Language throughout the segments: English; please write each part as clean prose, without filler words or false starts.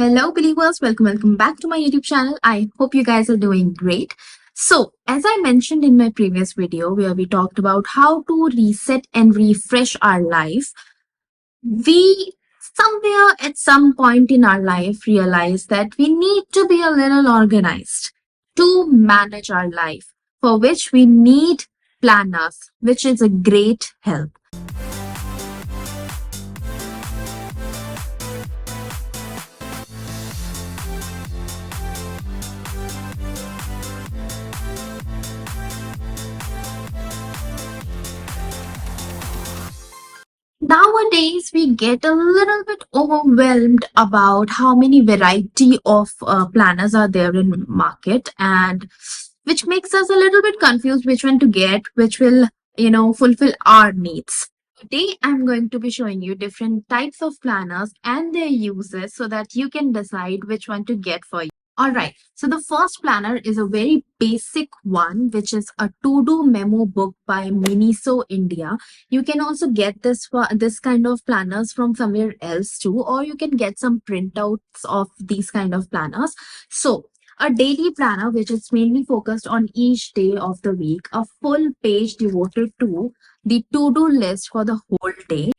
Hello, believers. Welcome back to my YouTube channel. I hope you guys are doing great. So, as I mentioned in my previous video where we talked about how to reset and refresh our life, we somewhere at some point in our life realized that we need to be a little organized to manage our life, for which we need planners, which is a great help. Nowadays, we get a little bit overwhelmed about how many variety of planners are there in market, and which makes us a little bit confused which one to get, which will, fulfill our needs. Today, I'm going to be showing you different types of planners and their uses so that you can decide which one to get for you. All right. So the first planner is a very basic one, which is a to-do memo book by Miniso India. You can also get this kind of planners from somewhere else too, or you can get some printouts of these kind of planners. So a daily planner, which is mainly focused on each day of the week, a full page devoted to the to-do list for the whole day.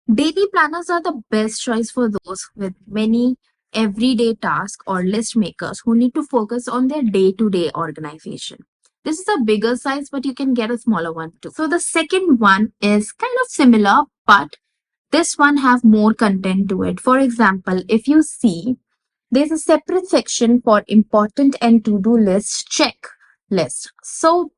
Daily planners are the best choice for those with many everyday tasks or list makers who need to focus on their day-to-day organization. This is a bigger size, but you can get a smaller one too. So the second one is kind of similar, but this one have more content to it. For example, if you see, there's a separate section for important and to-do list checklist. So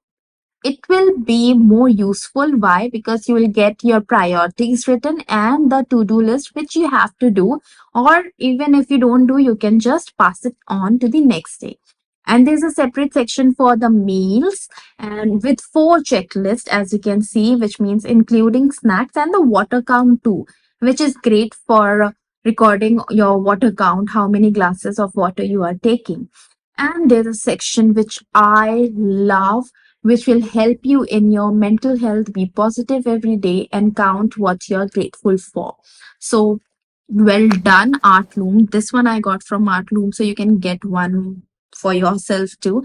it will be more useful. Why? Because you will get your priorities written and the to-do list which you have to do, or even if you don't do, you can just pass it on to the next day. And there's a separate section for the meals and with 4 checklists, as you can see, which means including snacks and the water count too, which is great for recording your water count, how many glasses of water you are taking. And there's a section which I love, which will help you in your mental health. Be positive every day and count what you're grateful for. So, well done, Artloom. This one I got from Artloom, so you can get one for yourself too.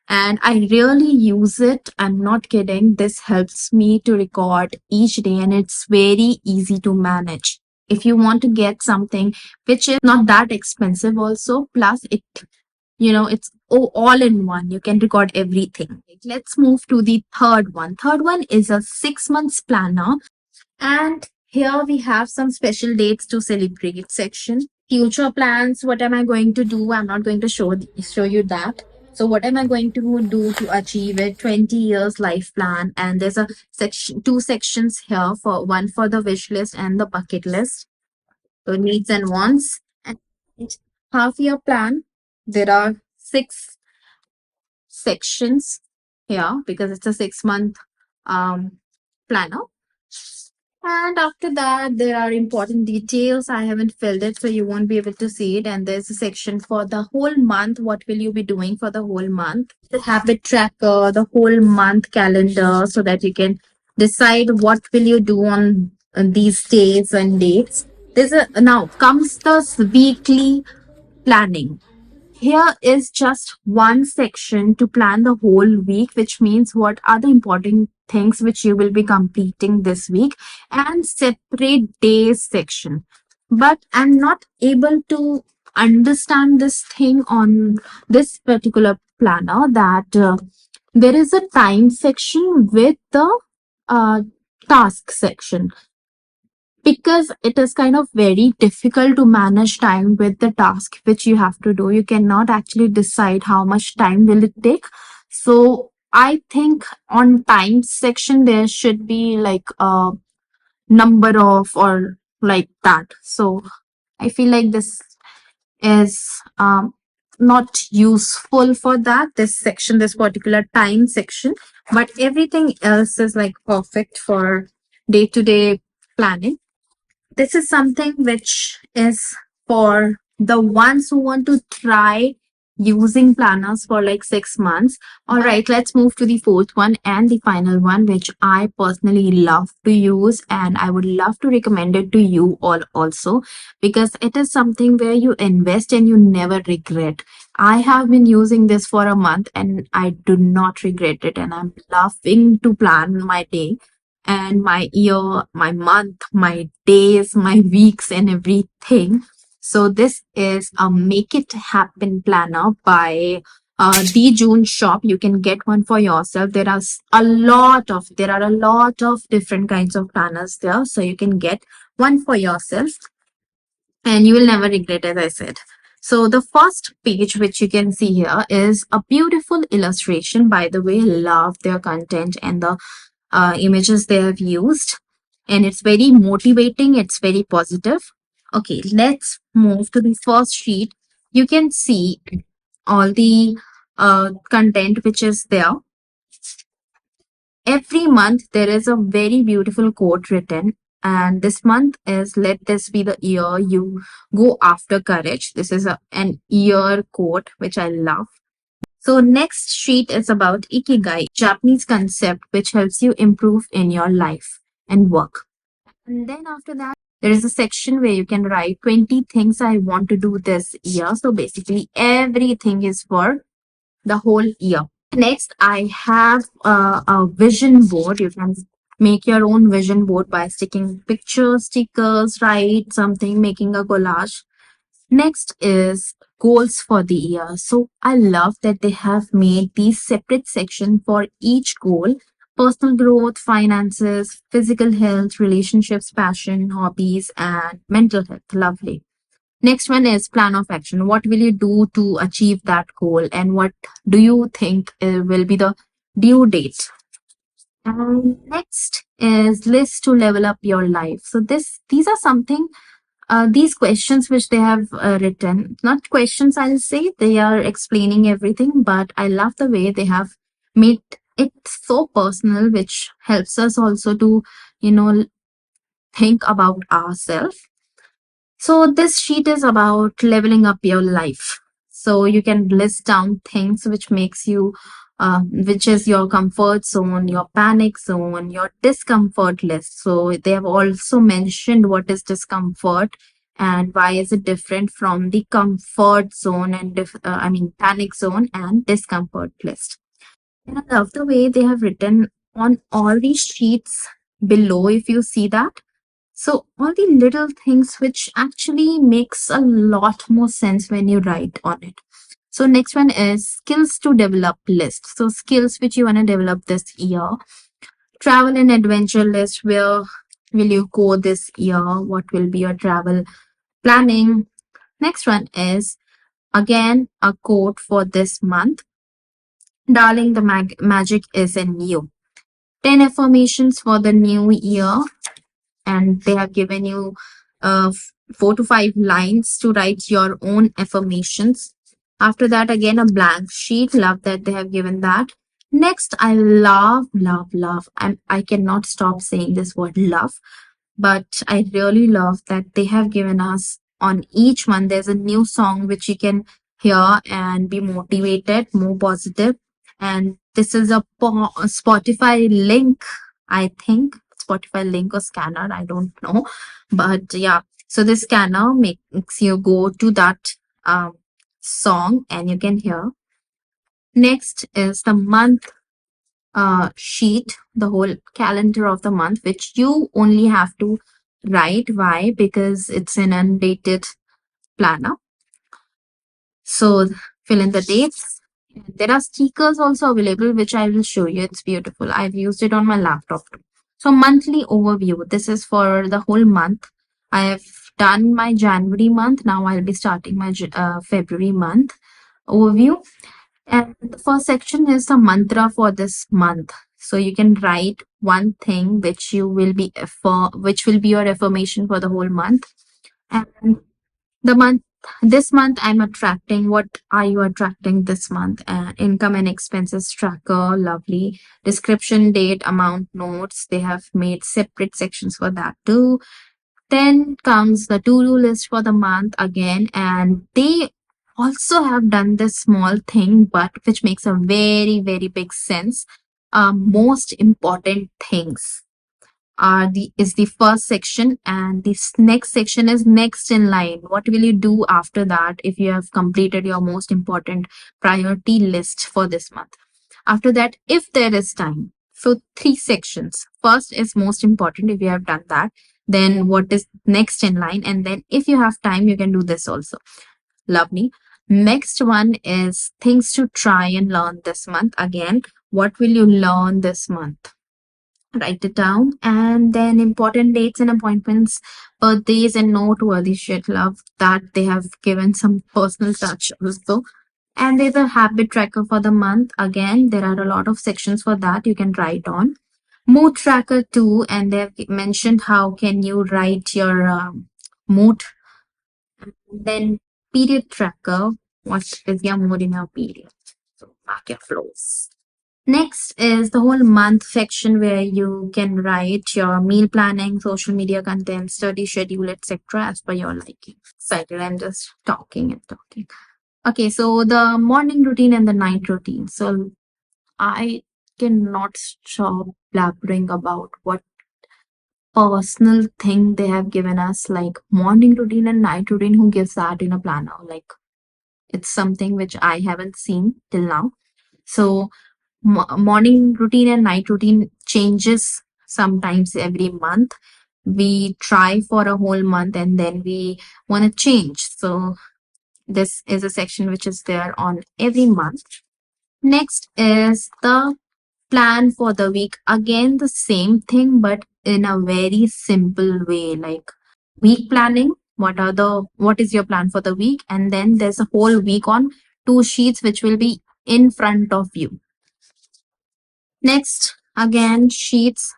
And I really use it. I'm not kidding. This helps me to record each day, and it's very easy to manage. If you want to get something which is not that expensive, also, plus it's all in one. You can record everything. Let's move to the third one. Third one is a 6 months planner. And here we have some special dates to celebrate section. Future plans. What am I going to do? I'm not going to show you that. So what am I going to do to achieve it? 20 years life plan. And there's a section, 2 sections here, for one for the wish list and the bucket list. So needs and wants. And half year plan. There are 6 sections here because it's a 6 month planner. And after that, there are important details. I haven't filled it, so you won't be able to see it. And there's a section for the whole month. What will you be doing for the whole month? The habit tracker, the whole month calendar, so that you can decide what will you do on these days and dates. Now comes the weekly planning. Here is just one section to plan the whole week, which means what are the important things which you will be completing this week, and separate days section. But I'm not able to understand this thing on this particular planner, that there is a time section with the task section, because it is kind of very difficult to manage time with the task which you have to do. You cannot actually decide how much time will it take. So I think on time section there should be like a number of, or like that. So I feel like this is not useful for that, this section, this particular time section, but everything else is like perfect for day-to-day planning. This is something which is for the ones who want to try using planners for like 6 months. All right, let's move to the fourth one and the final one, which I personally love to use, and I would love to recommend it to you all also, because it is something where you invest and you never regret. I have been using this for a month and I do not regret it, and I'm loving to plan my day and my year, my month, my days, my weeks, and everything. So this is a Make It Happen planner by the June shop. You can get one for yourself. There are a lot of different kinds of planners there, so you can get one for yourself and you will never regret, as I said. So the first page which you can see here is a beautiful illustration. By the way, love their content and the images they have used, and it's very motivating, it's very positive. Okay, let's move to the first sheet. You can see all the content which is there. Every month there is a very beautiful quote written, and this month is "Let this be the year you go after courage." This is an year quote which I love. So next sheet is about Ikigai, Japanese concept which helps you improve in your life and work. And then after that, there is a section where you can write 20 things I want to do this year. So basically everything is for the whole year. Next, I have a vision board. You can make your own vision board by sticking pictures, stickers, write something, making a collage. Next is goals for the year. So I love that they have made these separate sections for each goal: personal growth, finances, physical health, relationships, passion, hobbies, and mental health. Lovely. Next one is plan of action. What will you do to achieve that goal, and what do you think will be the due date? And next is list to level up your life. So these are something, these questions which they have written, not questions, I'll say, they are explaining everything, but I love the way they have made it so personal, which helps us also to, you know, think about ourselves. So this sheet is about leveling up your life. So you can list down things which makes you, which is your comfort zone, your panic zone, your discomfort list. So they have also mentioned what is discomfort and why is it different from the comfort zone and panic zone and discomfort list. And I love the way they have written on all these sheets below, if you see that. So all the little things which actually makes a lot more sense when you write on it. So next one is skills to develop list. So skills which you want to develop this year. Travel and adventure list. Where will you go this year? What will be your travel planning? Next one is again a quote for this month. Darling, the magic is in you. 10 affirmations for the new year, and they have given you 4 to 5 lines to write your own affirmations. After that, again, a blank sheet. Love that they have given that. Next, I love. I cannot stop saying this word love, but I really love that they have given us on each one. There's a new song which you can hear and be motivated, more positive. And this is a Spotify link, I think. Spotify link or scanner, I don't know. But yeah, so this scanner makes you go to that song and you can hear. Next is the month sheet, the whole calendar of the month, which you only have to write. Why? Because it's an undated planner. So fill in the dates. There are stickers also available, which I will show you. It's beautiful. I've used it on my laptop too. So monthly overview. This is for the whole month. I have done my January month. Now I'll be starting my February month overview. And the first section is the mantra for this month. So you can write one thing which you will be which will be your affirmation for the whole month. And the month this month I'm attracting. What are you attracting this month? Income and expenses tracker. Lovely. Description, date, amount, notes. They have made separate sections for that too. Then comes the to-do list for the month again, and they also have done this small thing, but which makes a very, very big sense. Most important things are the is the first section, and this next section is next in line. What will you do after that if you have completed your most important priority list for this month? After that, if there is time, so three sections. First is most important. If you have done that, then what is next in line, and then if you have time, you can do this also. Lovely. Next one is things to try and learn this month. Again, what will you learn this month? Write it down. And then important dates and appointments, birthdays, and noteworthy shit. Love that they have given some personal touch also. And there's a habit tracker for the month. Again, there are a lot of sections for that you can write on. Mood tracker too, and they've mentioned how can you write your mood. Then period tracker, what is your mood in your period? So mark your flows. Next is the whole month section where you can write your meal planning, social media content, study schedule, etc. as per your liking. Excited, I'm just talking and talking. Okay, so the morning routine and the night routine. So I cannot stop blabbering about what personal thing they have given us, like morning routine and night routine. Who gives that in a planner? Like, it's something which I haven't seen till now. So morning routine and night routine changes sometimes every month. We try for a whole month and then we want to change. So this is a section which is there on every month. Next is the plan for the week. Again, the same thing, but in a very simple way, like week planning. What is your plan for the week? And then there's a whole week on two sheets which will be in front of you. Next, again, sheets.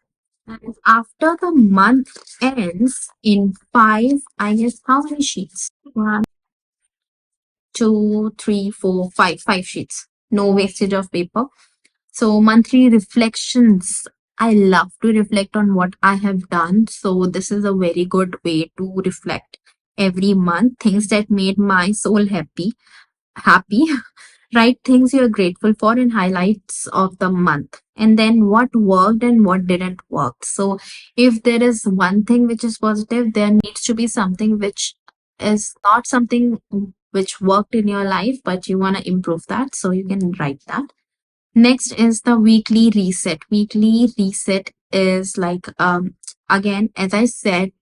And after the month ends in five, I guess, how many sheets? One, two, three, four, five. Five sheets. No wastage of paper. So monthly reflections. I love to reflect on what I have done. So this is a very good way to reflect every month. Things that made my soul happy. Write things you're grateful for and highlights of the month. And then what worked and what didn't work. So if there is one thing which is positive, there needs to be something which is not something which worked in your life, but you want to improve that. So you can write that. Next is the weekly reset. Weekly reset is like, again, as I said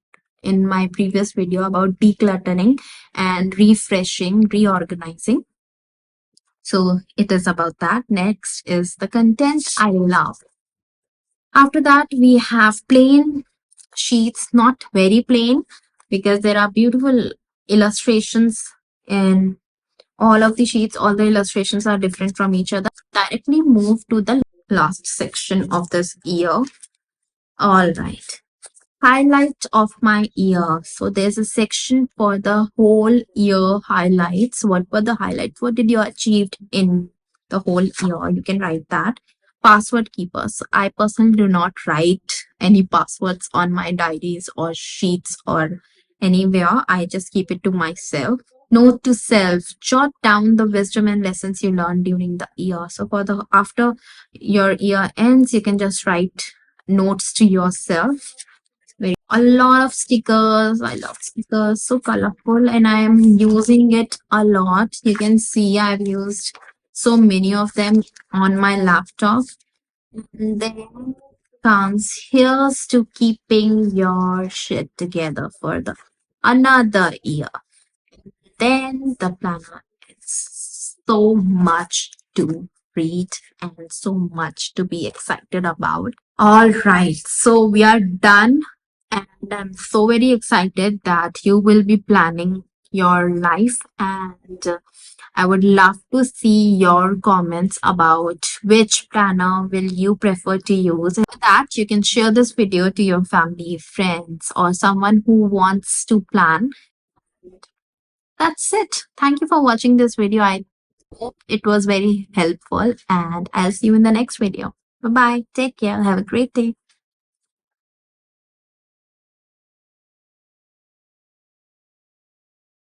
in my previous video about decluttering and refreshing, reorganizing. So it is about that. Next is the content I love. After that, we have plain sheets, not very plain, because there are beautiful illustrations in all of the sheets. All the illustrations are different from each other. Directly move to the last section of this year. All right. Highlight of my year. So there's a section for the whole year highlights. What were the highlights? What did you achieve in the whole year? You can write that. Password keepers. I personally do not write any passwords on my diaries or sheets or anywhere. I just keep it to myself. Note to self. Jot down the wisdom and lessons you learned during the year. So for the after your year ends, you can just write notes to yourself. A lot of stickers. I love stickers, so colorful, and I am using it a lot. You can see I've used so many of them on my laptop. And then comes here's to keeping your shit together for the another year. Then the planner is so much to read and so much to be excited about. All right, so we are done, and I'm so very excited that you will be planning your life, and I would love to see your comments about which planner will you prefer to use. And for that, you can share this video to your family, friends, or someone who wants to plan. That's it. Thank you for watching this video. I hope it was very helpful, and I'll see you in the next video. Bye bye. Take care. Have a great day.